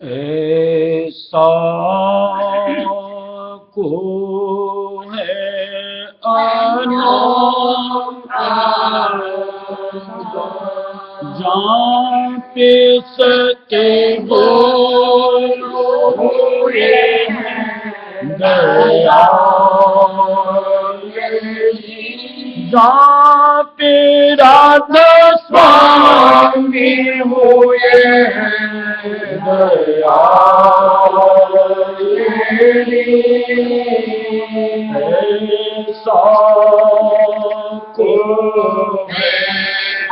ऐसा को है अनोखा जहाँ पे सत्य बोलो हुए हैं दया जहाँ पे राधा स्वामी हुए दया ऐसा को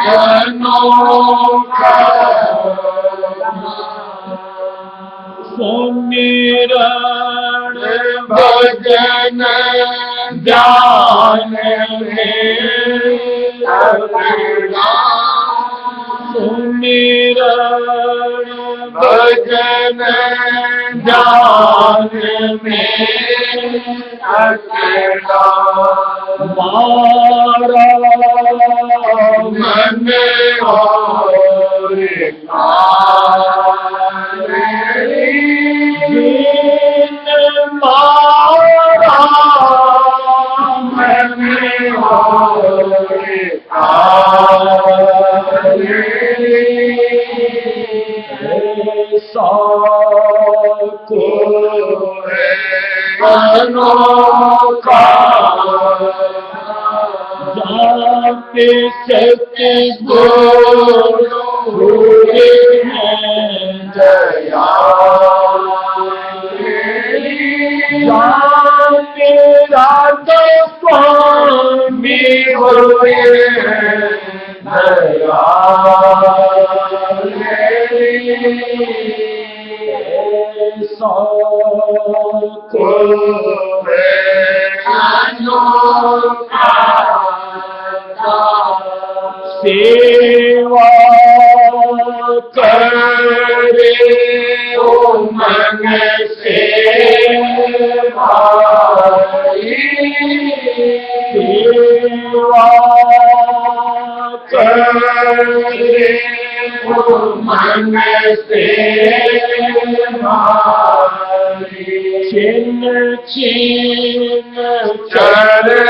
अनोखा सुमिरन भजन ध्यान में सुमिरन भजन ध्यान में अकेला मारा मन और मारा मन ऐसा को अनोखा जाते सत्य बोलो हुए हैं दया जाते राधा स्वामी हुए हैं दया ऐसा को है अनोखा सेवा करे ओ मन से भाई सेवा करे ओ मन से भाई छिन छिन चरण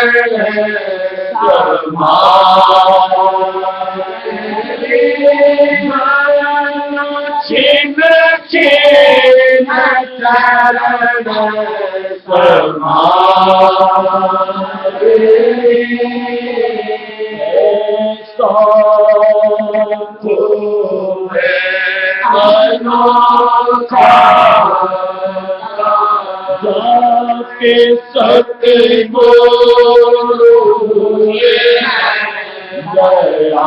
छिन छिन चरण ऐसा को है अनोखा जाके सत्य बोलो हुए दया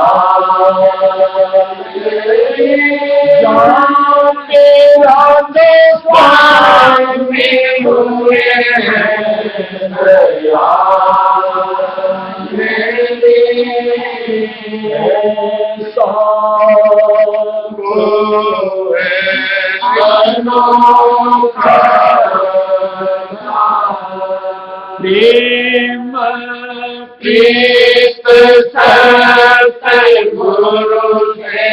जाके राधा स्वामी हुए दया ऐसा को है अनोखा प्रेम प्रीत सतगुरु से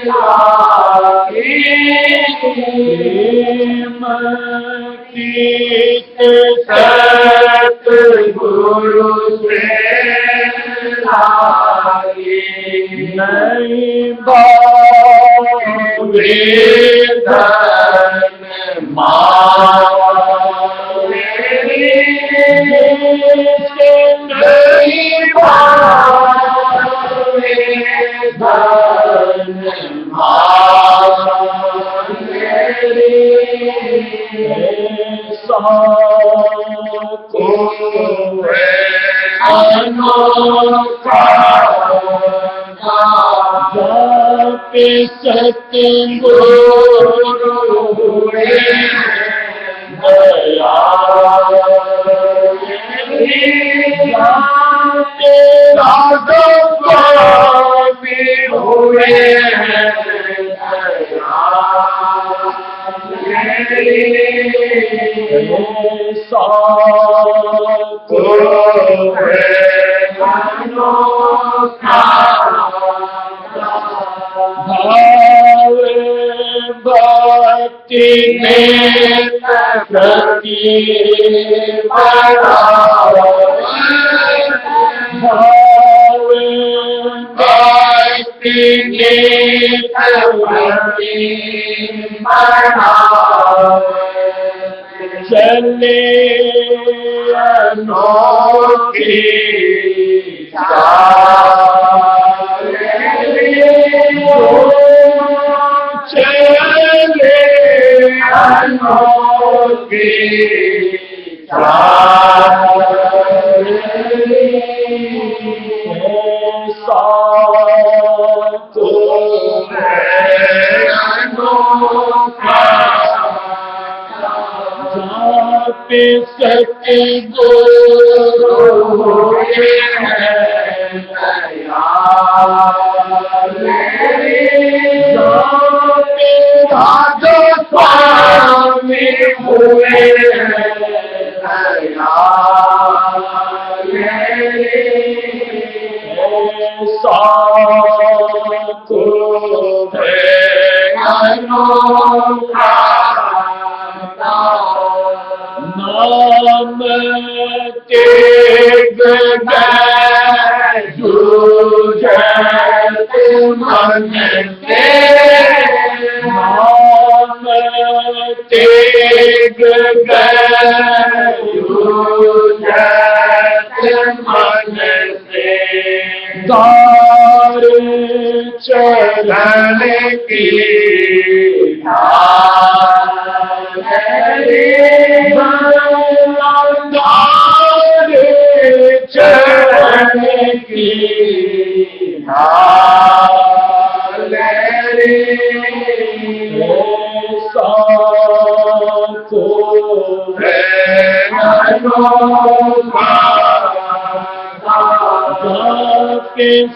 लाई प्रेम गीत सतगुरु से लागे, नहीं बावे धन मारे, नहीं बावे धन मारे, को है अनोखा जाके सतगुरु दया राधा स्वामी हुए भावे भक्ति में प्रति भावे भक्ति में प्रति चले अनोखी चले अनोखी पे सतगुरु राधा स्वामी हुए नाम तेग गए जूझत मन से, नाम तेग गए जूझत मन से, दार चरण की चरण की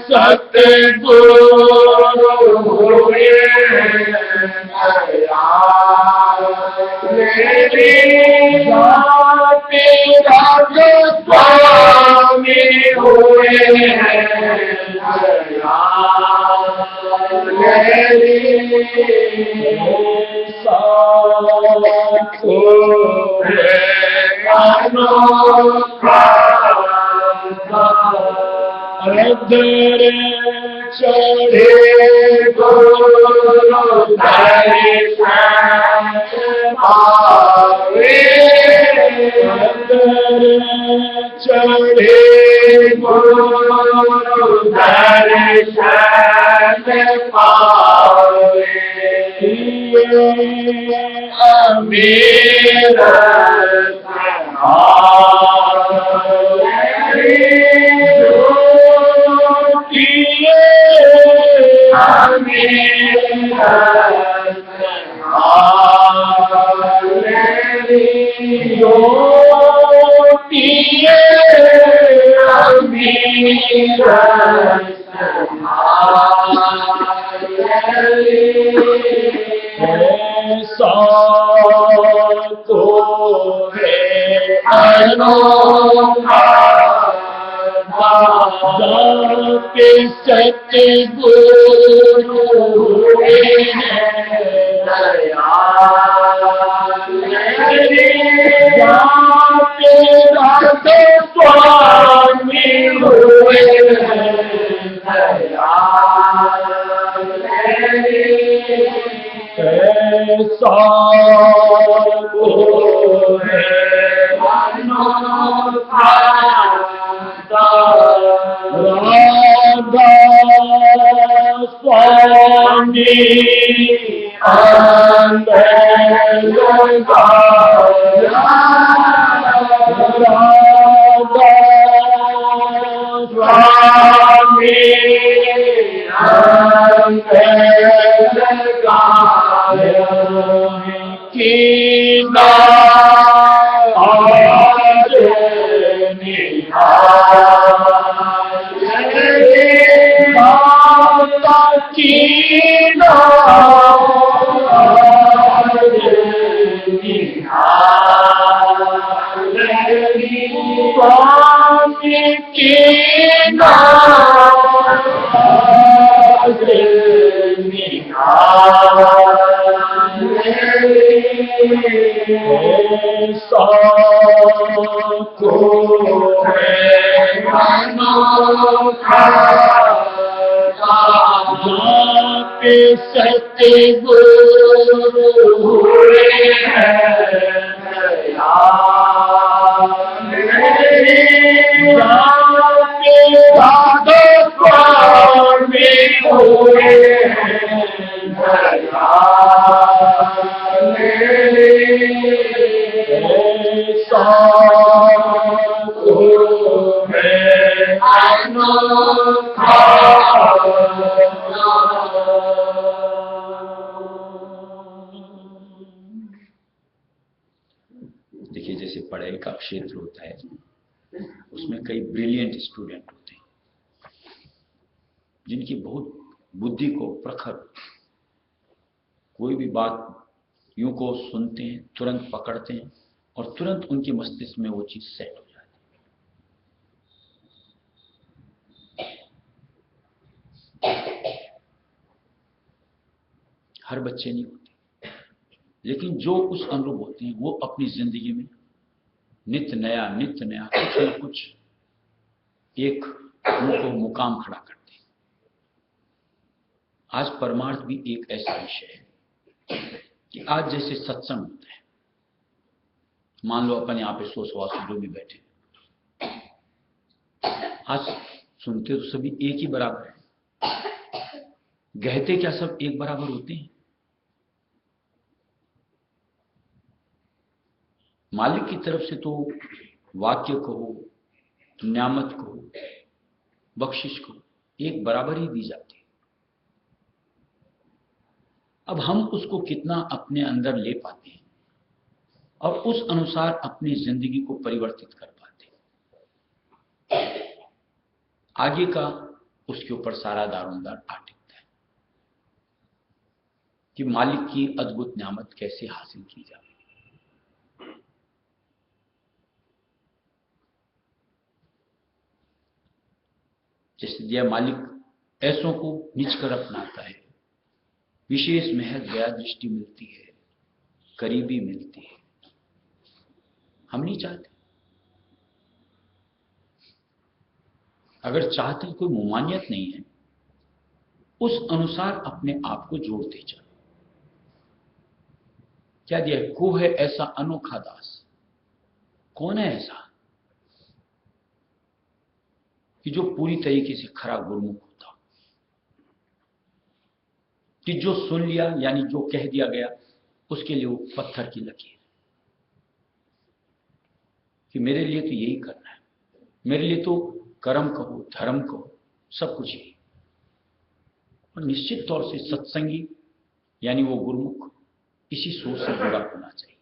सतगुरु हुए राधा स्वामी हुए अधर चढ़े गुरु दर्शन पावे, अधर चढ़े गुरु दर्शन पावे, अमीर जाके सतगुरु हुए हैं जाके राधे स्वामी हुए ऐसा को है राधा स्वामी अंदर राधा स्वामी की ना आज माता की ना स्वामी की ना को है जाके सतगुरु हुए हैं जाके राधा स्वामी हुए देखिए, जैसे पढ़ाई का क्षेत्र होता है उसमें कई ब्रिलियंट स्टूडेंट होते हैं जिनकी बहुत बुद्धि को प्रखर, कोई भी बात यूं को सुनते हैं, तुरंत पकड़ते हैं और तुरंत उनके मस्तिष्क में वो चीज सेट हो जाती है। हर बच्चे नहीं होते, लेकिन जो उस अनुरूप होते हैं वो अपनी जिंदगी में नित्य नया कुछ न कुछ एक उनको मुकाम खड़ा करते हैं। आज परमार्थ भी एक ऐसा विषय है कि आज जैसे सत्संग होता है, मान लो अपन यहाँ पे 100-125 जो भी बैठे, आज सुनते तो सभी एक ही बराबर है, कहते क्या सब एक बराबर होते हैं? मालिक की तरफ से तो वाक्य कहो, न्यामत कहो, बख्शिश कहो, एक बराबर ही दी जाती है। अब हम उसको कितना अपने अंदर ले पाते हैं और उस अनुसार अपनी जिंदगी को परिवर्तित कर पाते हैं, आगे का उसके ऊपर सारा दारोमदार आ टिकता है कि मालिक की अद्भुत न्यामत कैसे हासिल की जाए। जैसे दिया मालिक ऐसों को निज कर अपनाता है, विशेष महज दया दृष्टि मिलती है, करीबी मिलती है। हम नहीं चाहते, अगर चाहते कोई मुमानियत नहीं है, उस अनुसार अपने आप को जोड़ते चलो। क्या दिया? को है ऐसा अनोखा दास। कौन है ऐसा कि जो पूरी तरीके से खरा गुरुमुख होता, कि जो सुन लिया यानी जो कह दिया गया उसके लिए वो पत्थर की लकीर कि मेरे लिए तो यही करना है, मेरे लिए तो कर्म कहो, धर्म कहो, सब कुछ यही। और निश्चित तौर से सत्संगी यानी वो गुरुमुख इसी सोच से जुड़ा होना चाहिए।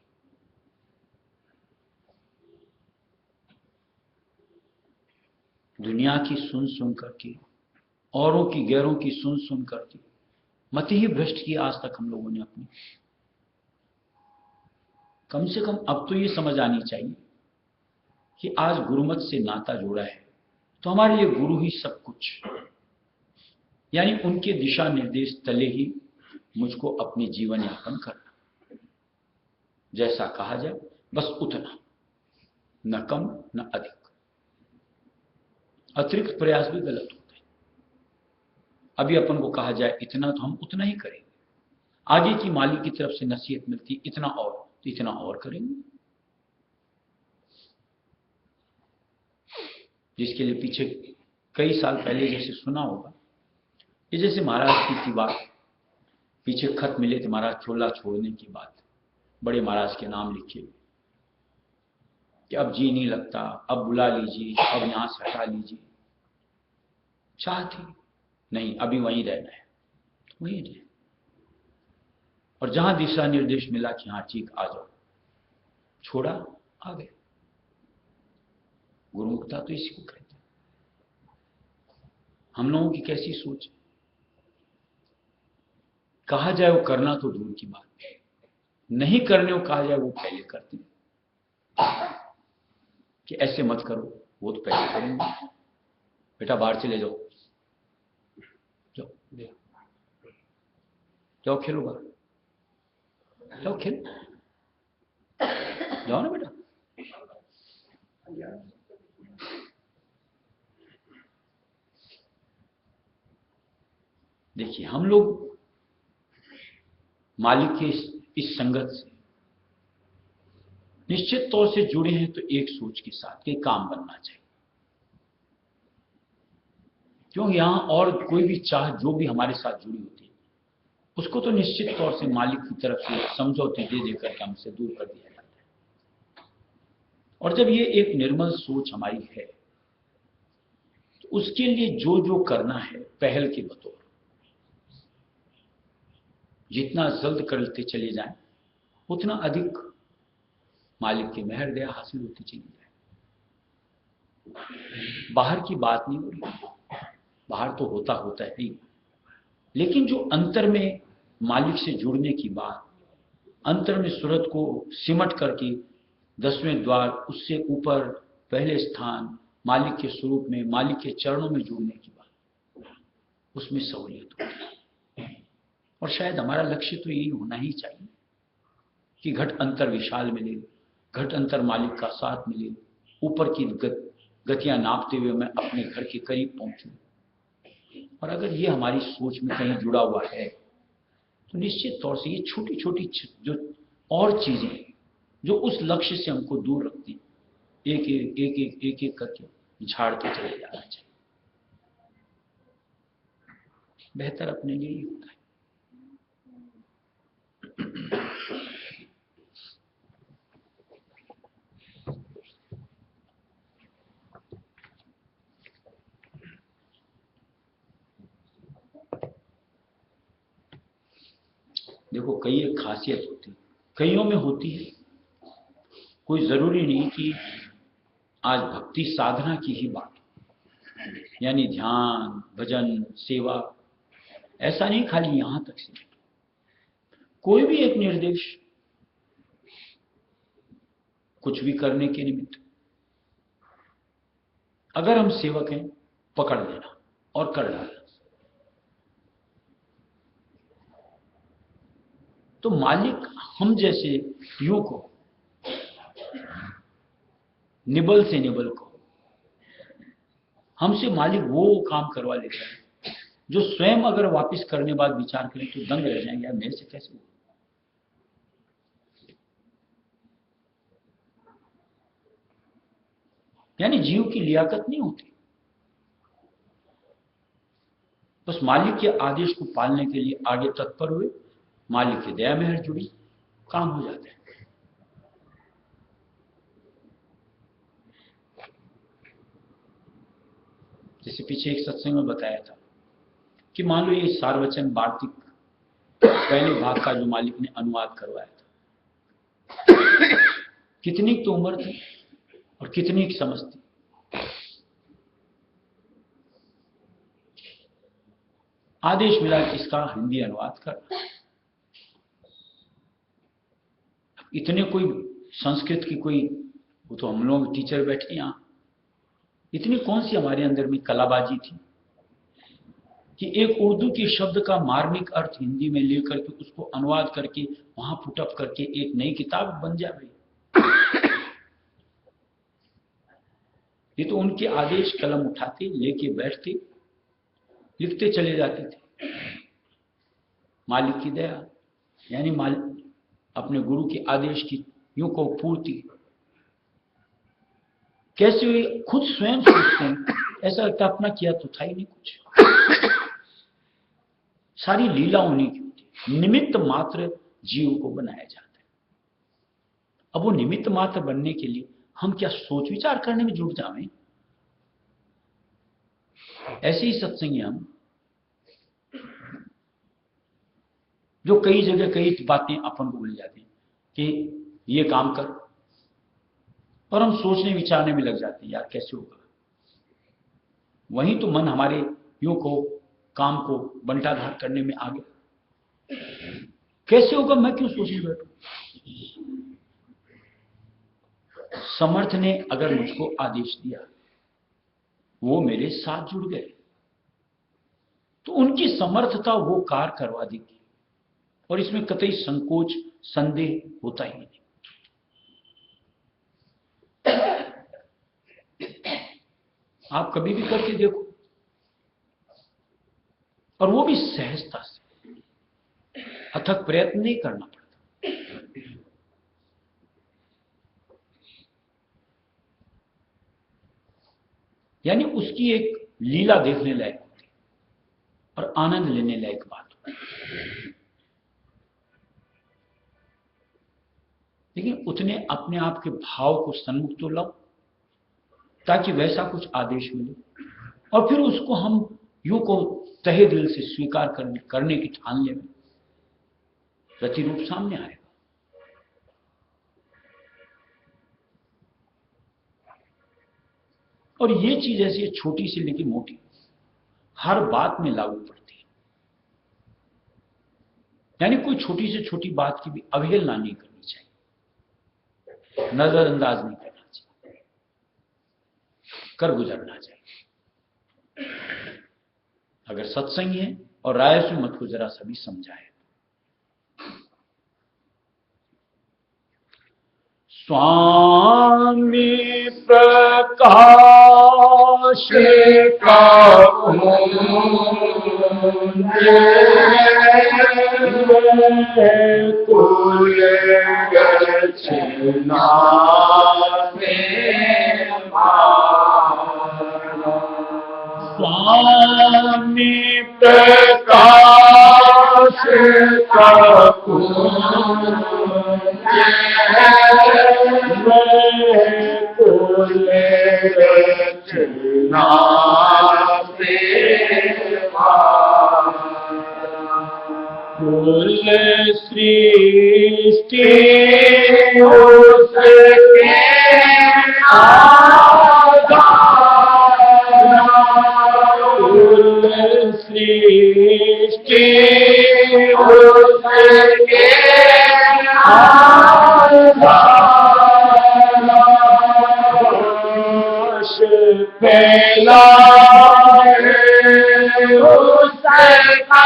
दुनिया की सुन सुन करके, औरों की गैरों की सुन सुन करके मति ही भ्रष्ट की आज तक हम लोगों ने अपनी। कम से कम अब तो ये समझ आनी चाहिए कि आज गुरुमत से नाता जोड़ा है तो हमारे लिए गुरु ही सब कुछ, यानी उनके दिशा निर्देश तले ही मुझको अपनी जीवन यापन करना, जैसा कहा जाए बस उतना, न कम न अधिक। अतिरिक्त प्रयास भी गलत होते हैं। अभी अपन को कहा जाए इतना, तो हम उतना ही करेंगे। आगे की मालिक की तरफ से नसीहत मिलती इतना और, तो इतना और करेंगे। जिसके लिए पीछे कई साल पहले जैसे सुना होगा, ये जैसे महाराज की बात, पीछे खत मिले थे महाराज चोला छोड़ने की बात, बड़े महाराज के नाम लिखे कि अब जी नहीं लगता, अब बुला लीजिए, अब यहां से हटा लीजिए। चाहती नहीं, अभी वहीं रहना है, वहीं रहे। और जहां दिशा निर्देश मिला कि हाँ ठीक आ जाओ, छोड़ा, आ गए। गुरुमुखता तो इसी को कहते हैं। हम लोगों की कैसी सोच, कहा जाए वो करना तो दूर की बात है, नहीं करने को कहा जाए वो पहले करते हैं कि ऐसे मत करो, वो तो पहले करेंगे। बेटा बाहर चले जाओ, जाओ जाओ खेलो, बाहर जाओ खेलो, जाओ ना बेटा। देखिए हम लोग मालिक के इस संगत से निश्चित तौर से जुड़े हैं, तो एक सोच के साथ कि काम बनना चाहिए। क्योंकि यहां और कोई भी चाह जो भी हमारे साथ जुड़ी होती है, उसको तो निश्चित तौर से मालिक की तरफ से समझौते दे देकर हमसे दूर कर दिया जाता है। और जब ये एक निर्मल सोच हमारी है, तो उसके लिए जो जो करना है पहल के बतौर, जितना जल्द करते चले जाएं, उतना अधिक मालिक की मेहर दया हासिल होती चली जाए। बाहर की बात नहीं हो रही, बाहर तो होता होता है ही, लेकिन जो अंतर में मालिक से जुड़ने की बात, अंतर में सूरत को सिमट करके 10वें द्वार, उससे ऊपर पहले स्थान, मालिक के स्वरूप में, मालिक के चरणों में जुड़ने की बात, उसमें सहूलियत होती है। और शायद हमारा लक्ष्य तो यही होना ही चाहिए कि घट अंतर विशाल मिले, घट अंतर मालिक का साथ मिले, ऊपर की गतियां नापते हुए मैं अपने घर के करीब पहुंचूं। और अगर ये हमारी सोच में कहीं जुड़ा हुआ है, तो निश्चित तौर से ये छोटी छोटी जो और चीजें जो उस लक्ष्य से हमको दूर रखती, एक एक एक एक एक एक करके झाड़ते चले जाना चाहिए। बेहतर अपने लिए ही होता है। देखो कई एक खासियत होती है, कईयों में होती है, कोई जरूरी नहीं कि आज भक्ति साधना की ही बात, यानी ध्यान भजन सेवा, ऐसा नहीं, खाली यहां तक से कोई भी एक निर्देश कुछ भी करने के निमित्त, अगर हम सेवक हैं, पकड़ लेना और कर डालना। तो मालिक हम जैसे युवा को, निबल से निबल को, हमसे मालिक वो काम करवा लेता है जो स्वयं अगर वापस करने बाद विचार करें तो दंग रह जाएंगे, यार मेरे से कैसे हुआ। यानी जीव की लियाकत नहीं होती, बस मालिक के आदेश को पालने के लिए आगे तत्पर हुए, मालिक की दया मेहर जुड़ी, काम हो जाता है। जैसे पीछे एक सत्संग में बताया था कि मान लो ये सार्वचन वार्तिक पहले भाग का जो मालिक ने अनुवाद करवाया था, कितनी तो उम्र थी और कितनी की समझ थी। आदेश मिला कि इसका हिंदी अनुवाद करना। इतने कोई संस्कृत की कोई, वो तो हम लोग टीचर बैठे यहां, इतनी कौन सी हमारे अंदर में कलाबाजी थी कि एक उर्दू के शब्द का मार्मिक अर्थ हिंदी में लेकर के उसको अनुवाद करके वहां पुटअप करके एक नई किताब बन जाए। ये तो उनके आदेश, कलम उठाते, लेके बैठते, लिखते चले जाते थे। मालिक की दया, यानी मालिक अपने गुरु के आदेश की यूं को पूर्ति कैसे हुई, खुद स्वयं सोचते हैं। ऐसा लगता अपना किया तो था ही नहीं कुछ, सारी लीला उन्हीं की होती। निमित्त मात्र जीव को बनाया जाता है। अब वो निमित्त मात्र बनने के लिए हम क्या सोच विचार करने में जुट जाएं? ऐसे ही सत्संगी हम, जो कई जगह कई बातें अपन को भूल जाते हैं कि ये काम कर, और हम सोचने विचारने में लग जाते हैं यार कैसे होगा। वहीं तो मन हमारे यूं को काम को बंटाधार करने में आ गया। कैसे होगा, मैं क्यों सोचने बैठूं? समर्थ ने अगर मुझको आदेश दिया, वो मेरे साथ जुड़ गए, तो उनकी समर्थता वो कार्य करवा देगी, और इसमें कतई संकोच संदेह होता ही नहीं। आप कभी भी करके देखो, और वो भी सहजता से, अथक प्रयत्न नहीं करना पड़ता। यानी उसकी एक लीला देखने लायक होती और आनंद लेने लायक बात होती। लेकिन उतने अपने आप के भाव को सन्मुख तो लाओ, ताकि वैसा कुछ आदेश मिले, और फिर उसको हम यूं को तहे दिल से स्वीकार करने की ठान ले, प्रतिरूप सामने आएगा। और ये चीज ऐसी छोटी सी लेकिन मोटी, हर बात में लागू पड़ती है। यानी कोई छोटी से छोटी बात की भी अवहेलना नहीं करनी चाहिए, नजरअंदाज नहीं करना चाहिए, कर गुजरना चाहिए। अगर सत्संग है और राय से मत को जरा सभी समझाए। स्वामी प्रकाश का कुल रचना स्वामी प्रकाश का कुल रचना कुल सृष्टि उसके कुल सृष्टि उसके पहला उसका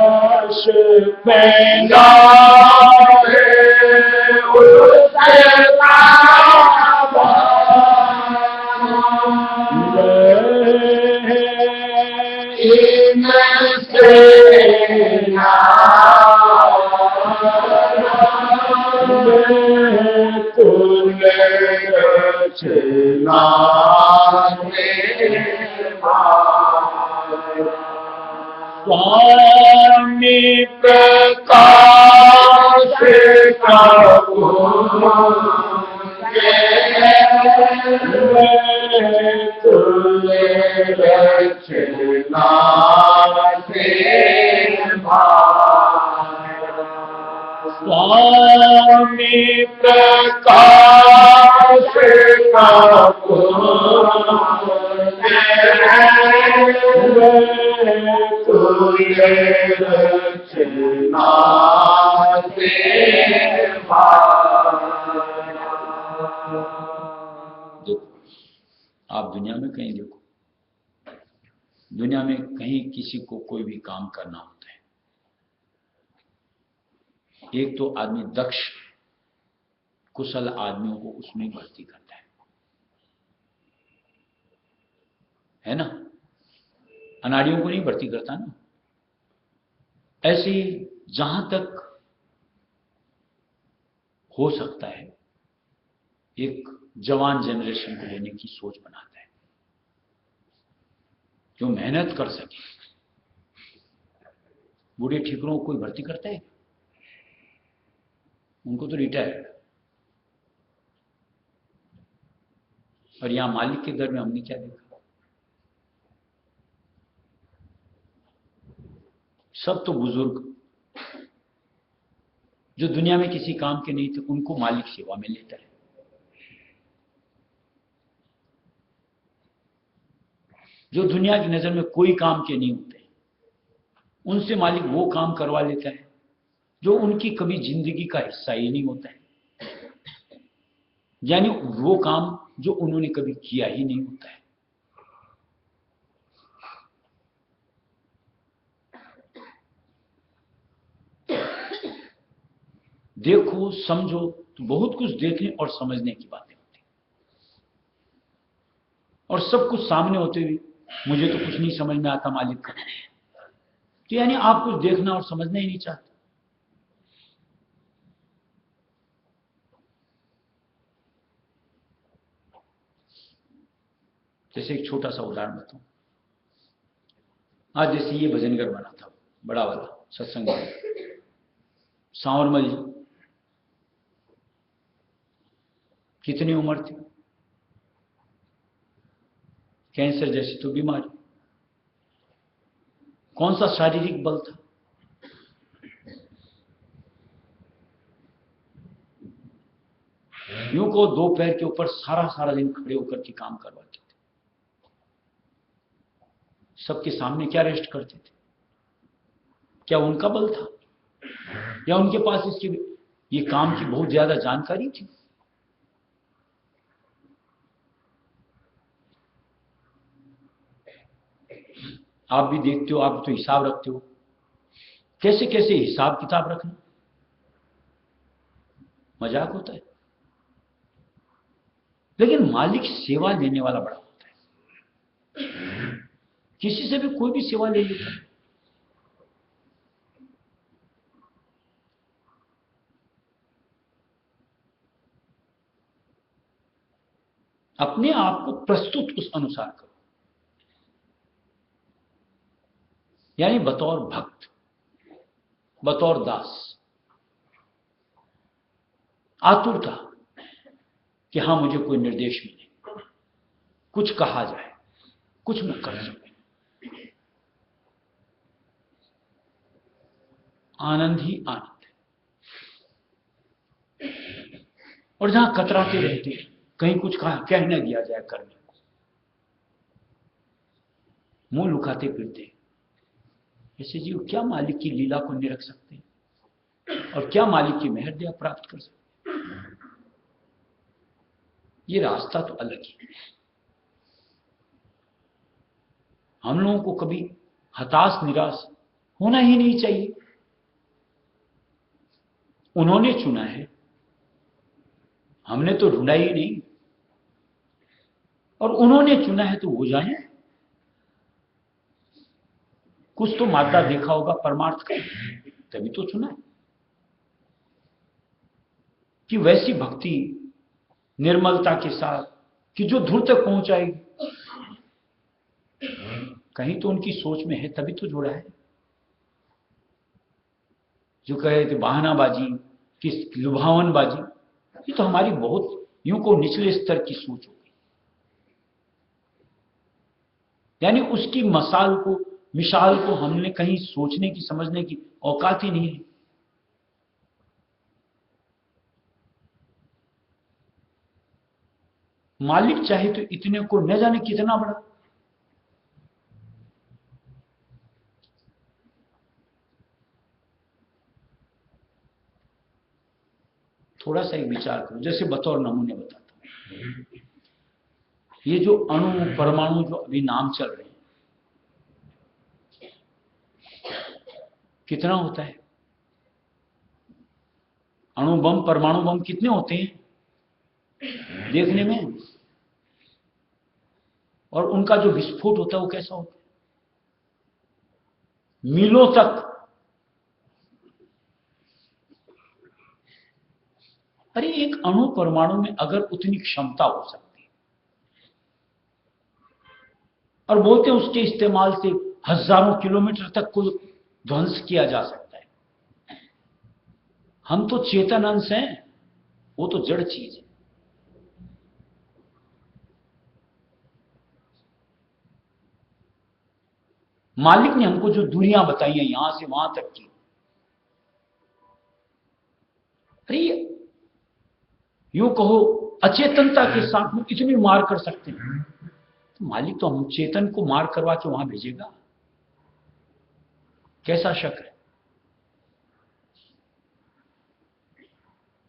भाष पहला स्वामी प्रकाश का कुल रचना स्वामी प्रकाश का कुल रचना आप दुनिया में कहीं देखो, दुनिया में कहीं किसी को कोई भी काम करना होता है, एक तो आदमी दक्ष कुशल आदमियों को उसमें भर्ती करता है ना, अनाड़ियों को नहीं भर्ती करता ना। ऐसे ही जहां तक हो सकता है एक जवान जनरेशन को लेने की सोच बनाता है, जो मेहनत कर सके। बूढ़े ठिकरों को कोई भर्ती करता है? उनको तो रिटायर। और यहां मालिक के घर में हमने क्या देखा? सब तो बुजुर्ग जो दुनिया में किसी काम के नहीं थे, उनको मालिक सेवा में लेता है। जो दुनिया की नजर में कोई काम के नहीं होते, उनसे मालिक वो काम करवा लेता है जो उनकी कभी जिंदगी का हिस्सा ही नहीं होता है, यानी वो काम जो उन्होंने कभी किया ही नहीं होता है। देखो समझो तो बहुत कुछ देखने और समझने की बातें होती, और सब कुछ सामने होते हुए मुझे तो कुछ नहीं समझ में आता मालिक का, तो यानी आप कुछ देखना और समझना ही नहीं चाहते। जैसे एक छोटा सा उदाहरण बताऊं, आज जैसे ये भजन घर बना था, बड़ा वाला सत्संग, सांवरमल जी, कितनी उम्र थी, कैंसर जैसी तो बीमारी, कौन सा शारीरिक बल था। यूं को दो पैर के ऊपर सारा सारा दिन खड़े होकर के काम करवाते थे, सबके सामने क्या रेस्ट करते थे? क्या उनका बल था, या उनके पास इसकी ये काम की बहुत ज्यादा जानकारी थी? आप भी देखते हो, आप तो हिसाब रखते हो, कैसे कैसे हिसाब किताब रखना मजाक होता है। लेकिन मालिक सेवा लेने वाला बड़ा होता है, किसी से भी कोई भी सेवा ले लेता है। अपने आप को प्रस्तुत उस अनुसार करो, यानी बतौर भक्त, बतौर दास, आतुरता कि हां मुझे कोई निर्देश मिले, कुछ कहा जाए, कुछ मैं कर सकूं। आनंद ही आनंद है। और जहां कतराते रहते, कहीं कुछ कह न दिया जाए करने को, मुंह लुकाते फिरते, ऐसे जीव क्या मालिक की लीला को निरख सकते हैं और क्या मालिक की मेहर दया प्राप्त कर सकते हैं? ये रास्ता तो अलग ही है। हम लोगों को कभी हताश निराश होना ही नहीं चाहिए। उन्होंने चुना है, हमने तो ढूंढा ही नहीं, और उन्होंने चुना है तो हो जाए। कुछ तो मादा देखा होगा परमार्थ का, तभी तो चुना है कि वैसी भक्ति निर्मलता के साथ कि जो धूल तक पहुंचाएगी। कहीं तो उनकी सोच में है, तभी तो जोड़ा है। जो कहे थे बहानाबाजी, किस लुभावनबाजी, ये तो हमारी बहुत यूं को निचले स्तर की सोच हो गई, यानी उसकी मिसाल को हमने कहीं सोचने की समझने की औकात ही नहीं है। मालिक चाहे तो इतने को न जाने कितना बड़ा, थोड़ा सा एक विचार करो, जैसे बतौर नमूने बताता हूं। ये जो अणु परमाणु जो अभी नाम चल रहे हैं, कितना होता है? अणु बम परमाणु बम कितने होते हैं देखने में, और उनका जो विस्फोट होता है वो कैसा होता है? मीलों तक। अरे एक अणु परमाणु में अगर उतनी क्षमता हो सकती है, और बोलते हैं उसके इस्तेमाल से हजारों किलोमीटर तक को ध्वंस किया जा सकता है। हम तो चेतन अंश हैं, वो तो जड़ चीज है। मालिक ने हमको जो दूरियां बताई हैं यहां से वहां तक की, अरे यूं कहो अचेतनता के साथ में इतनी मार कर सकते हैं, तो मालिक तो हम चेतन को मार करवा के वहां भेजेगा? कैसा शक है?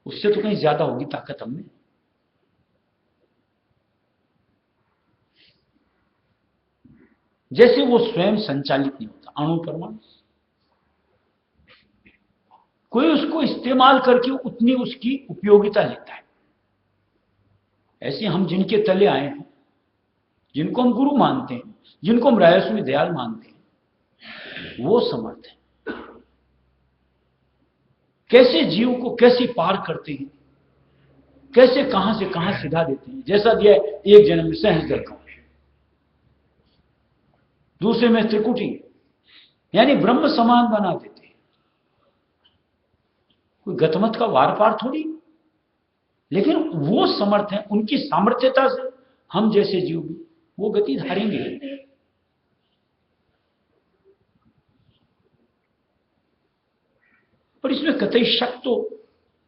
उससे तो कहीं ज्यादा होगी ताकत हमें। जैसे वो स्वयं संचालित नहीं होता अणु परमाणु, कोई उसको इस्तेमाल करके उतनी उसकी उपयोगिता लेता है। ऐसे हम जिनके तले आए हैं, जिनको हम गुरु मानते हैं, जिनको हम रायस्वामी दयाल मानते हैं, वो समर्थ है। कैसे जीव को कैसे पार करते हैं, कैसे कहां से कहां सिधा देते हैं। जैसा दिया एक जन्म में सहज दर्शन, दूसरे में त्रिकुटी, यानी ब्रह्म समान बना देते हैं। कोई गतमत का वार पार थोड़ी, लेकिन वो समर्थ हैं। उनकी सामर्थ्यता से हम जैसे जीव भी वो गति धारेंगे। पर इसमें कतई शक तो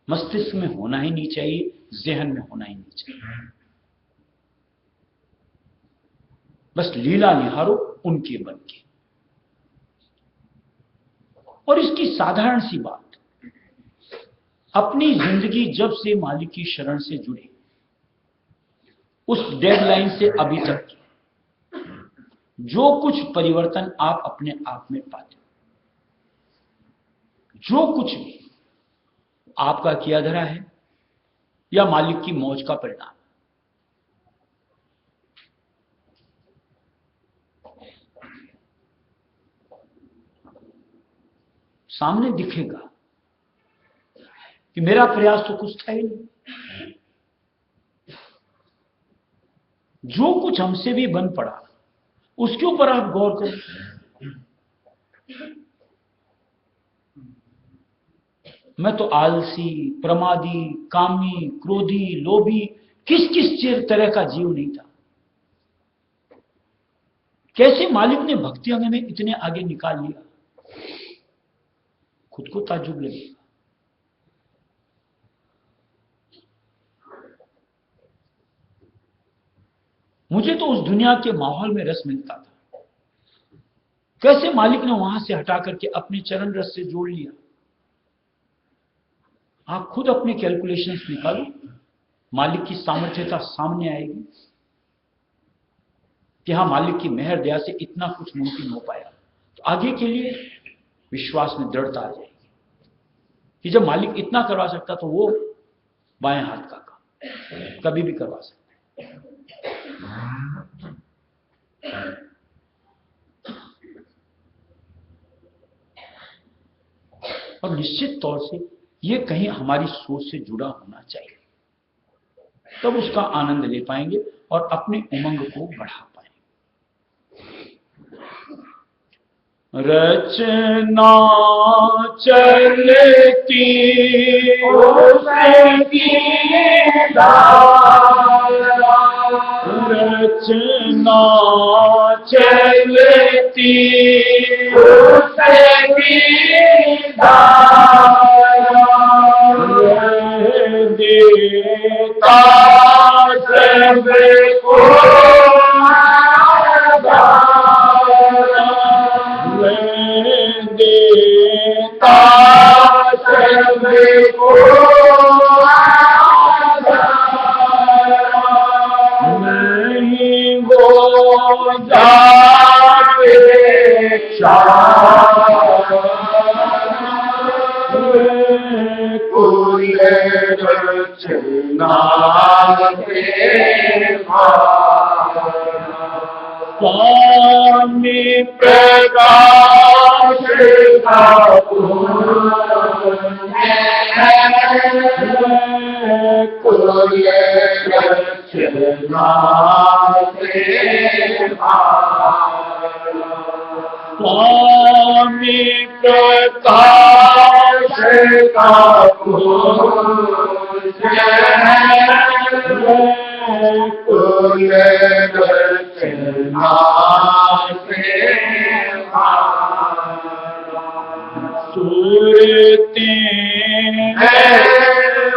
मस्तिष्क में होना ही नहीं चाहिए, जहन में होना ही नहीं चाहिए। बस लीला निहारो उनके बन के। और इसकी साधारण सी बात, अपनी जिंदगी जब से मालिक की शरण से जुड़े, उस डेडलाइन से अभी तक जो कुछ परिवर्तन आप अपने आप में पाते हो, जो कुछ भी आपका किया धरा है या मालिक की मौज का परिणाम, सामने दिखेगा कि मेरा प्रयास तो कुछ था ही नहीं। जो कुछ हमसे भी बन पड़ा उसके ऊपर आप गौर करो। मैं तो आलसी, प्रमादी, कामी, क्रोधी, लोभी, किस किस तरह का जीव नहीं था। कैसे मालिक ने भक्ति में इतने आगे निकाल लिया, खुद को ताज्जुब लगेगा। मुझे तो उस दुनिया के माहौल में रस मिलता था, कैसे मालिक ने वहां से हटा करके अपने चरण रस से जोड़ लिया। आप खुद अपने कैलकुलेशंस निकालो, मालिक की सामर्थ्यता सामने आएगी कि हाँ, मालिक की मेहर दया से इतना कुछ मुमकिन हो पाया। तो आगे के लिए विश्वास में दृढ़ता आ जाएगी कि जब मालिक इतना करवा सकता तो वो बाएं हाथ का काम कभी भी करवा सकता है। और निश्चित तौर से ये कहीं हमारी सोच से जुड़ा होना चाहिए, तब उसका आनंद ले पाएंगे और अपने उमंग को बढ़ा पाएंगे। रचना चलती उसकी धारा, रचना चलती उसकी धारा, देता सबको देता सबको नहीं रचना से स्वामी प्रकाश का कुल रचना से स्वामी प्रकाश का कुल रचना से सुरते हैं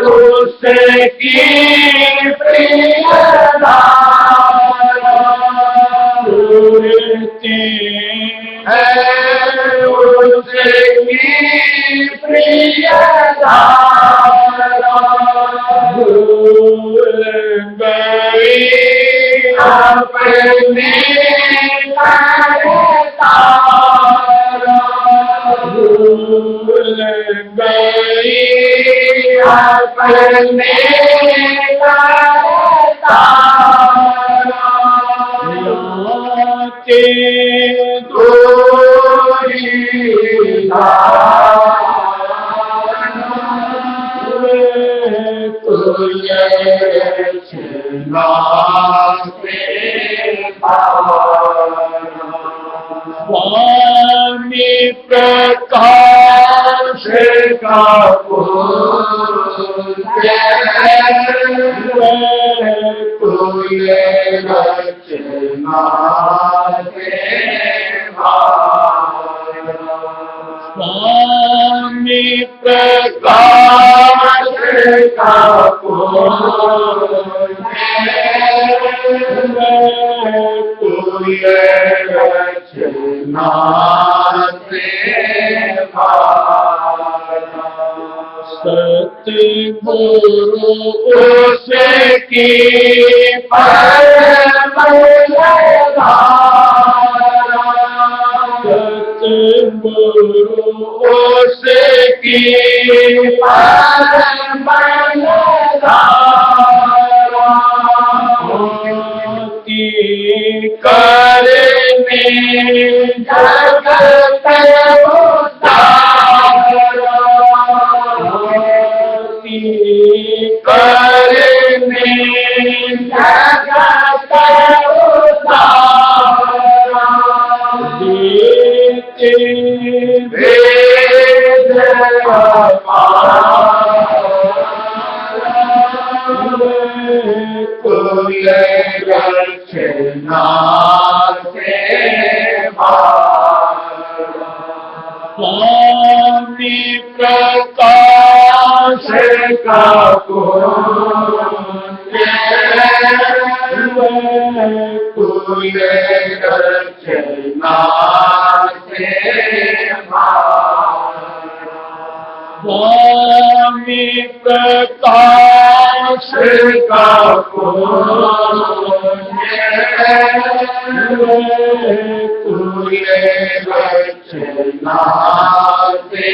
उसकी प्रियता सुरते हैं उसकी प्रियता भूल गई अपने भूल गई अपने याते दूरी स्वामी प्रकाश का कुल रचना से स्वामी प्रकाश का कुल रचना से सतगुरु उसकी परम सतगुरु उसकी परम करने जगत करने जगत देते वेद कुल रचना से स्वामी प्रकाश का कुल रचना से स्वामी प्रकाश का कुल रचना से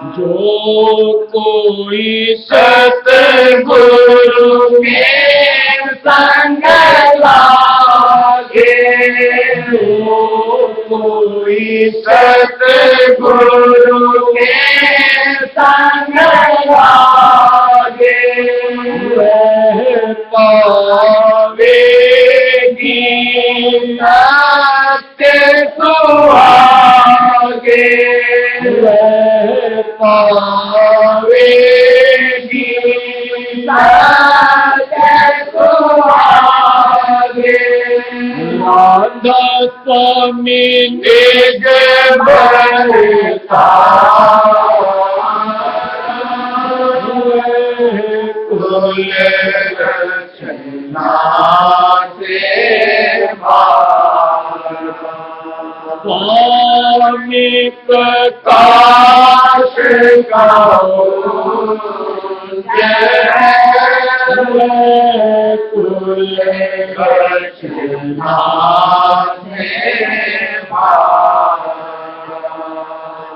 जो कोई सतगुरु के संग लागे जो कोई सतगुरु के संग लागे वह पावेगी सत्य सुहागे वह पावेगी सत्य सुहागे राधा स्वामी निज बरता कुल रचना से स्वामी प्रकाश का कुल रचना से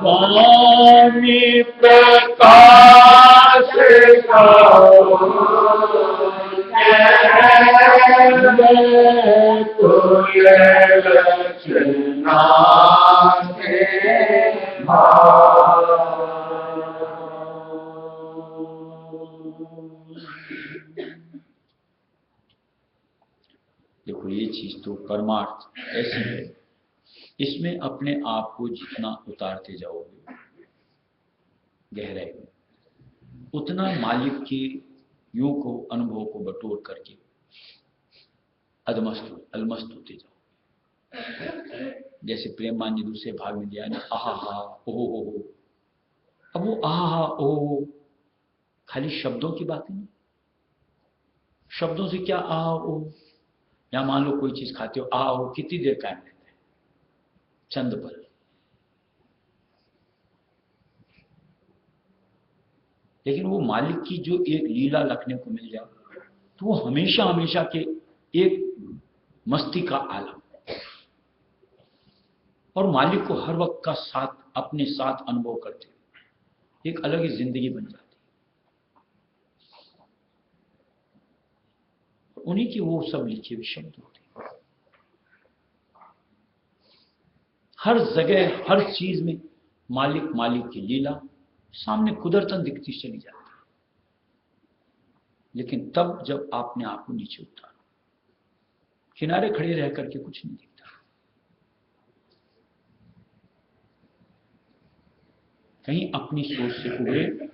स्वामी प्रकाश करो तुल रचना के देखो ये चीज तो परमार्थ ऐसी है, इसमें अपने आप को जितना उतारते जाओगे गहराई में, उतना मालिक के योग को अनुभव को बटोर करके अलमस्त होते जाओ। जैसे प्रेम मान जी दूसरे भाग में दिया ना, आहा हा ओहो हो। अब वो आहा हा ओहो खाली शब्दों की बातें नहीं, शब्दों से क्या आहा ओहो। या मान लो कोई चीज खाते हो, आहा हो कितनी देर कायम रहता है, चंद पल। लेकिन वो मालिक की जो एक लीला रखने को मिल जाए तो वो हमेशा हमेशा के एक मस्ती का आलम, और मालिक को हर वक्त का साथ अपने साथ अनुभव करते हुए एक अलग ही जिंदगी बन जाती है। उन्हीं की वो सब लिखे हुए शब्द होते हैं। हर जगह हर चीज में मालिक मालिक की लीला सामने कुदरतन दिखती चली जाती है। लेकिन तब जब आपने आप को नीचे उतारा, किनारे खड़े रह करके कुछ नहीं दिखता, कहीं अपनी सोच से उभरे,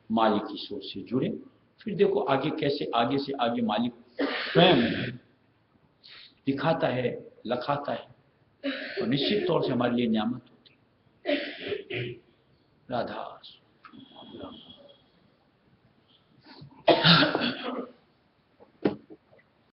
मालिक की सोच से जुड़े, फिर देखो आगे कैसे आगे से आगे मालिक स्वयं दिखाता है, लखाता है, और निश्चित तौर से हमारे लिए नियामत होती है। राधा